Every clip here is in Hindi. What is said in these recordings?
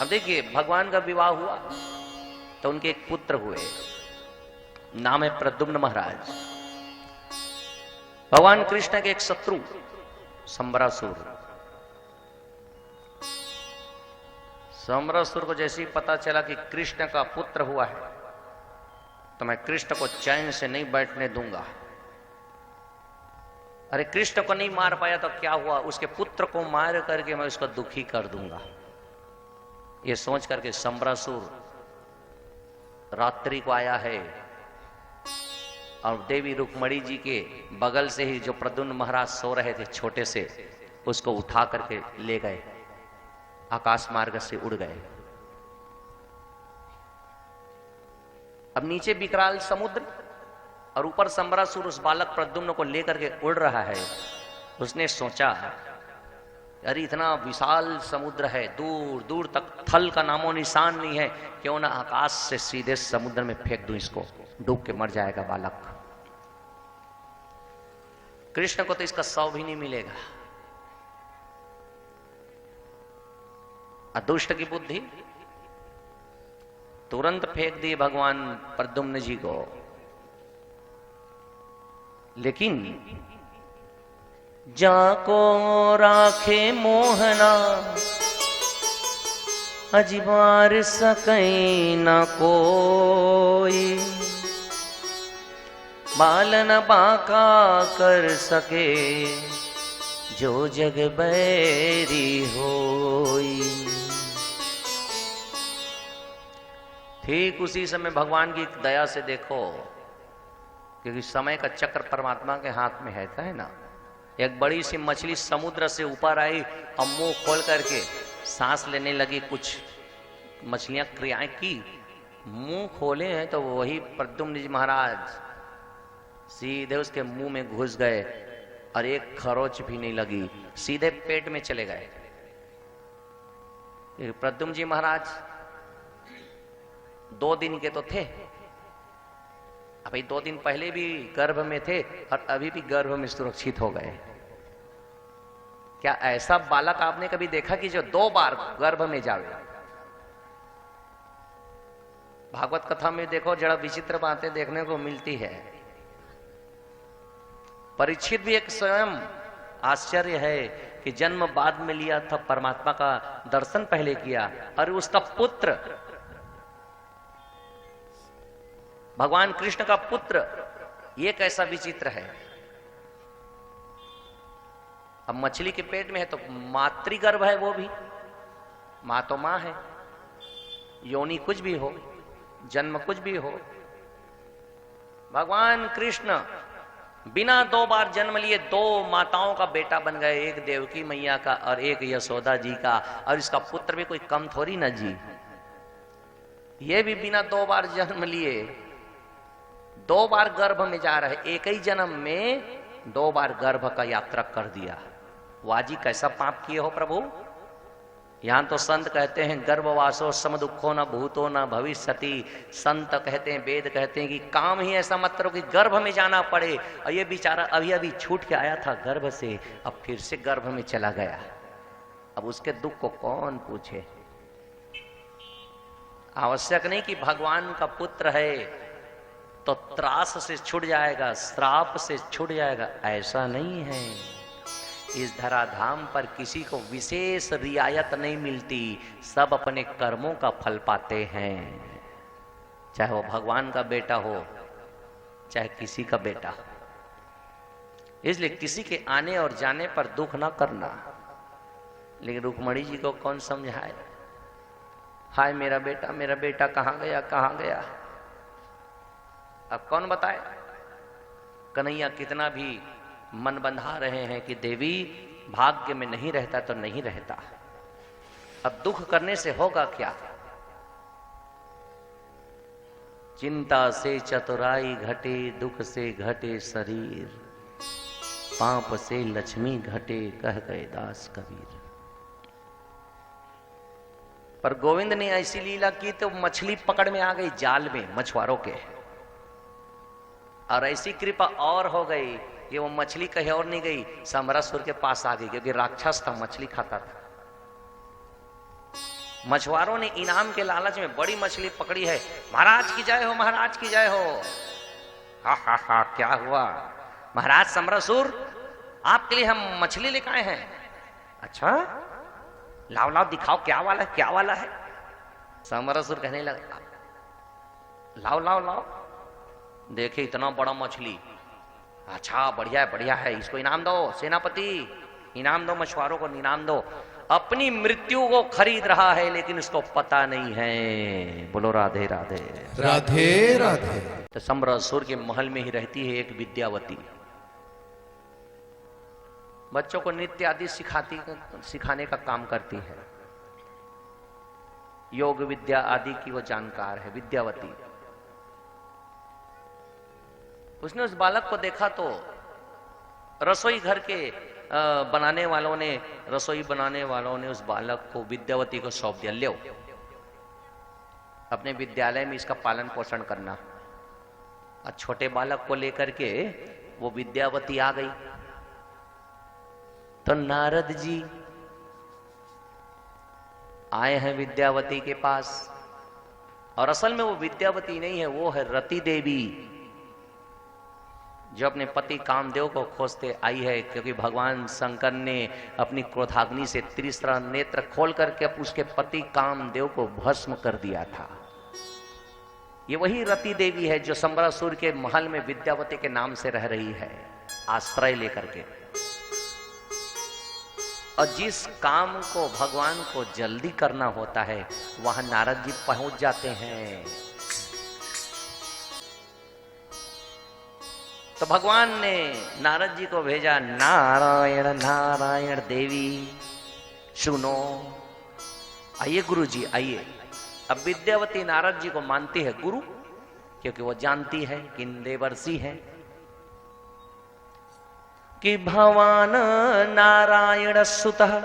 अब देखिए भगवान का विवाह हुआ तो उनके एक पुत्र हुए, नाम है प्रद्युम्न महाराज। भगवान कृष्ण के एक शत्रु संबरासुर, संबरासुर को जैसे ही पता चला कि कृष्ण का पुत्र हुआ है तो मैं कृष्ण को चैन से नहीं बैठने दूंगा। अरे कृष्ण को नहीं मार पाया तो क्या हुआ, उसके पुत्र को मार करके मैं उसको दुखी कर दूंगा। ये सोच करके संबरासुर रात्रि को आया है और देवी रुक्मणी जी के बगल से ही जो प्रद्युम्न महाराज सो रहे थे छोटे से, उसको उठा करके ले गए, आकाश मार्ग से उड़ गए। अब नीचे विकराल समुद्र और ऊपर संबरासुर उस बालक प्रद्युम्न को लेकर के उड़ रहा है। उसने सोचा अरे इतना विशाल समुद्र है, दूर दूर तक थल का नामो निशान नहीं है, क्यों ना आकाश से सीधे समुद्र में फेंक दूं इसको, डूब के मर जाएगा बालक। कृष्ण को तो इसका शव भी नहीं मिलेगा। अदुष्ट की बुद्धि, तुरंत फेंक दिए भगवान प्रद्युम्न जी को। लेकिन जाको राखे मोहना अजबार सकै न कोई, बालन बाका कर सके जो जग बैरी होई। ठीक उसी समय भगवान की दया से देखो, क्योंकि समय का चक्र परमात्मा के हाथ में है ना। एक बड़ी सी मछली समुद्र से ऊपर आई और मुंह खोल करके सांस लेने लगी। कुछ मछलियां क्रियाएं की, मुंह खोले हैं तो वही प्रद्युम्न जी महाराज सीधे उसके मुंह में घुस गए और एक खरोच भी नहीं लगी, सीधे पेट में चले गए। प्रद्युम्न जी महाराज 2 दिन के तो थे, अभी 2 दिन पहले भी गर्भ में थे और अभी भी गर्भ में सुरक्षित हो गए। क्या ऐसा बालक आपने कभी देखा कि जो 2 बार गर्भ में जावे? भागवत कथा में देखो जरा विचित्र बातें देखने को मिलती है। परीक्षित भी एक स्वयं आश्चर्य है कि जन्म बाद में लिया था, परमात्मा का दर्शन पहले किया, और उसका पुत्र भगवान कृष्ण का पुत्र, ये कैसा विचित्र है। अब मछली के पेट में है तो मातृगर्भ है, वो भी मां तो मां है, योनि कुछ भी हो, जन्म कुछ भी हो। भगवान कृष्ण बिना 2 बार जन्म लिए 2 माताओं का बेटा बन गए, एक देवकी मैया का और एक यशोदा जी का, और इसका पुत्र भी कोई कम थोड़ी ना जी। ये भी बिना 2 बार जन्म लिए 2 बार गर्भ में जा रहे, एक ही जन्म में 2 बार गर्भ का यात्रा कर दिया। वाजी कैसा पाप किए हो प्रभु। यहां तो संत कहते हैं गर्भवासो सम दुखो न भूतो न भविष्यति। संत कहते हैं, वेद कहते हैं कि काम ही ऐसा मत करो कि गर्भ में जाना पड़े। और ये बेचारा अभी अभी छूट के आया था गर्भ से, अब फिर से गर्भ में चला गया। अब उसके दुख को कौन पूछे। आवश्यक नहीं कि भगवान का पुत्र है तो त्रास से छूट जाएगा, श्राप से छूट जाएगा, ऐसा नहीं है। इस धराधाम पर किसी को विशेष रियायत नहीं मिलती, सब अपने कर्मों का फल पाते हैं, चाहे वो भगवान का बेटा हो चाहे किसी का बेटा हो। इसलिए किसी के आने और जाने पर दुख ना करना। लेकिन रुक्मणी जी को कौन समझाए, हाय मेरा बेटा कहाँ गया कहाँ गया। अब कौन बताए। कन्हैया कितना भी मन बंधा रहे हैं कि देवी भाग्य में नहीं रहता तो नहीं रहता, अब दुख करने से होगा क्या। चिंता से चतुराई घटे, दुख से घटे शरीर, पाप से लक्ष्मी घटे, कह गए दास कबीर। पर गोविंद ने ऐसी लीला की तो मछली पकड़ में आ गई जाल में मछुआरों के, और ऐसी कृपा और हो गई कि वो मछली कहीं और नहीं गई, संबरासुर के पास आ गई, क्योंकि राक्षस था, मछली खाता था। मछुआरों ने इनाम के लालच में बड़ी मछली पकड़ी है। महाराज की जय हो, महाराज की जय हो। हा, क्या हुआ? महाराज समरासुर, आपके लिए हम मछली लेकर आए हैं। अच्छा, लाओ लाओ दिखाओ, क्या वाला है, क्या वाला है? समरासुर कहने लगा, लाओ लाओ लाओ, देखे इतना बड़ा मछली। अच्छा, बढ़िया है, इसको इनाम दो सेनापति, इनाम दो, मछुआरों को इनाम दो। अपनी मृत्यु को खरीद रहा है लेकिन उसको पता नहीं है। बोलो राधे राधे। राधे राधे। तो समरासुर के महल में ही रहती है एक विद्यावती। बच्चों को नृत्य आदि सिखाने का काम करती है। योग विद्या आदि की वो जानकार है, विद्यावती। उसने उस बालक को देखा तो रसोई घर के बनाने वालों ने उस बालक को विद्यावती को सौंप दिया, लो अपने विद्यालय में इसका पालन पोषण करना। और छोटे बालक को लेकर के वो विद्यावती आ गई। तो नारद जी आए हैं विद्यावती के पास, और असल में वो विद्यावती नहीं है, वो है रति देवी, जो अपने पति कामदेव को खोजते आई है। क्योंकि भगवान शंकर ने अपनी क्रोधाग्नि से तीसरा नेत्र खोल करके उसके पति कामदेव को भस्म कर दिया था। ये वही रति देवी है जो समरासुर के महल में विद्यावती के नाम से रह रही है, आश्रय लेकर के। और जिस काम को भगवान को जल्दी करना होता है वहां नारद जी पहुंच जाते हैं। तो भगवान ने नारद जी को भेजा, नारायण नारायण देवी सुनो। आइए गुरु जी आइए। अब विद्यावती नारद जी को मानती है गुरु, क्योंकि वो जानती है कि देवर्षि है कि भगवान नारायण सुतः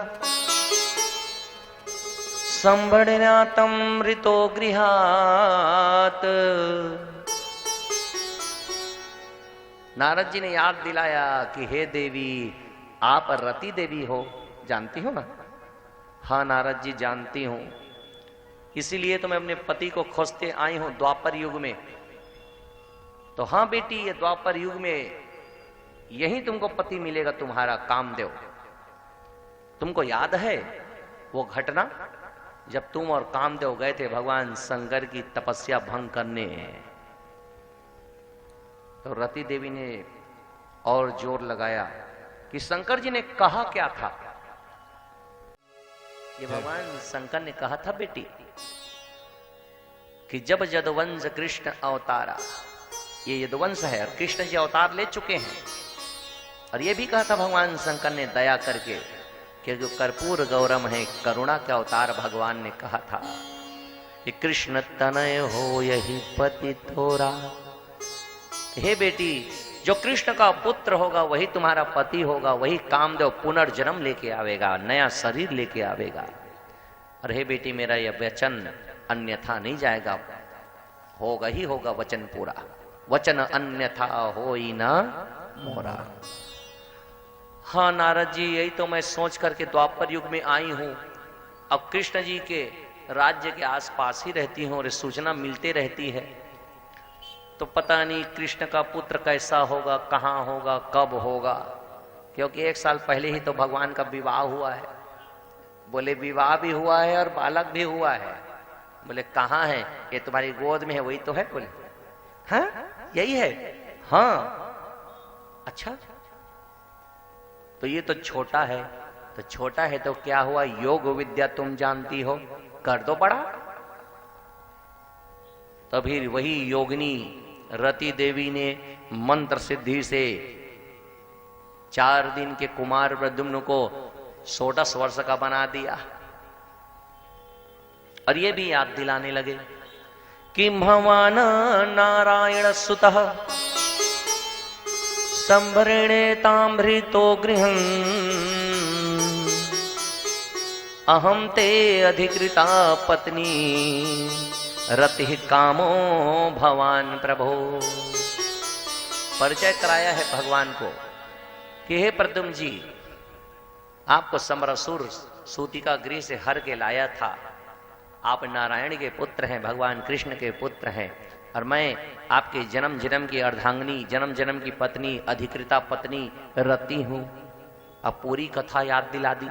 संभृणातमृतो गृहात। नारद जी ने याद दिलाया कि हे देवी, आप रति देवी हो, जानती हो ना? हाँ नारद जी जानती हूं, इसीलिए तो मैं अपने पति को खोजते आई हूं द्वापर युग में। तो हाँ बेटी, ये द्वापर युग में यही तुमको पति मिलेगा, तुम्हारा कामदेव। तुमको याद है वो घटना जब तुम और कामदेव गए थे भगवान शंकर की तपस्या भंग करने? तो रति देवी ने और जोर लगाया कि शंकर जी ने कहा क्या था। ये भगवान शंकर ने कहा था बेटी कि जब यदुवंश कृष्ण अवतारा, ये यदुवंश है और कृष्ण जी अवतार ले चुके हैं। और ये भी कहा था भगवान शंकर ने दया करके कि जो कर्पूर गौरम है, करुणा के अवतार भगवान ने कहा था कि कृष्ण तनय हो यही पति तोरा। हे बेटी, जो कृष्ण का पुत्र होगा वही तुम्हारा पति होगा, वही कामदेव पुनर्जन्म लेके आवेगा, नया शरीर लेके आवेगा। और हे बेटी, मेरा यह वचन अन्यथा नहीं जाएगा, होगा ही होगा वचन पूरा। वचन अन्यथा होई ना मोरा। हाँ नारद जी, यही तो मैं सोच करके द्वापर युग में आई हूं। अब कृष्ण जी के राज्य के आसपास ही रहती हूं और सूचना मिलती रहती है। तो पता नहीं कृष्ण का पुत्र कैसा होगा, कहाँ होगा, कब होगा। क्योंकि 1 साल पहले ही तो भगवान का विवाह हुआ है। बोले विवाह भी हुआ है और बालक भी हुआ है। बोले कहाँ है? ये तुम्हारी गोद में है, वही तो है। बोले हाँ यही है। हाँ अच्छा, तो ये तो छोटा है। तो छोटा है तो क्या हुआ, योग विद्या तुम जानती हो, कर दो बड़ा। तभी वही योगिनी रति देवी ने मंत्र सिद्धि से 4 दिन के कुमार प्रद्युम्न को 16 वर्ष का बना दिया। और ये भी याद दिलाने लगे कि भगवान नारायण सुतः संभृणे ताम्भृतो गृहं अहम ते अधिकृता पत्नी रति कामो भगवान प्रभो। परिचय कराया है भगवान को कि हे प्रद्युम्न जी, आपको समरासुर सूतिका गृह से हर के लाया था आप नारायण के पुत्र हैं, भगवान कृष्ण के पुत्र हैं, और मैं आपके जन्म जन्म की अर्धांगिनी, जन्म जन्म की पत्नी, अधिकृता पत्नी रति हूं। अब पूरी कथा याद दिला दी,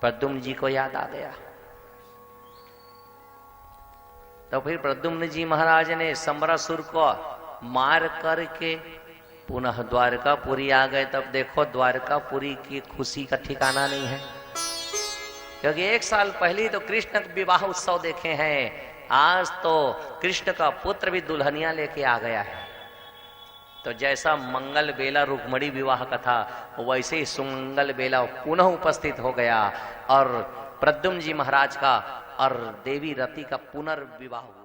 प्रद्युम्न जी को याद आ गया। तो फिर प्रद्युम्न जी महाराज ने संबरासुर को मार करके पुनः द्वारकापुरी आ गए। तब देखो द्वारकापुरी की खुशी का ठिकाना नहीं है, क्योंकि 1 साल पहले तो कृष्ण का विवाह उत्सव देखे हैं, आज तो कृष्ण का पुत्र भी दुल्हनिया लेके आ गया है। तो जैसा मंगल बेला रुक्मणी विवाह का था, वैसे ही सुमंगल बेला पुनः उपस्थित हो गया और प्रद्युम्न जी महाराज का और देवी रति का पुनर्विवाह हुआ।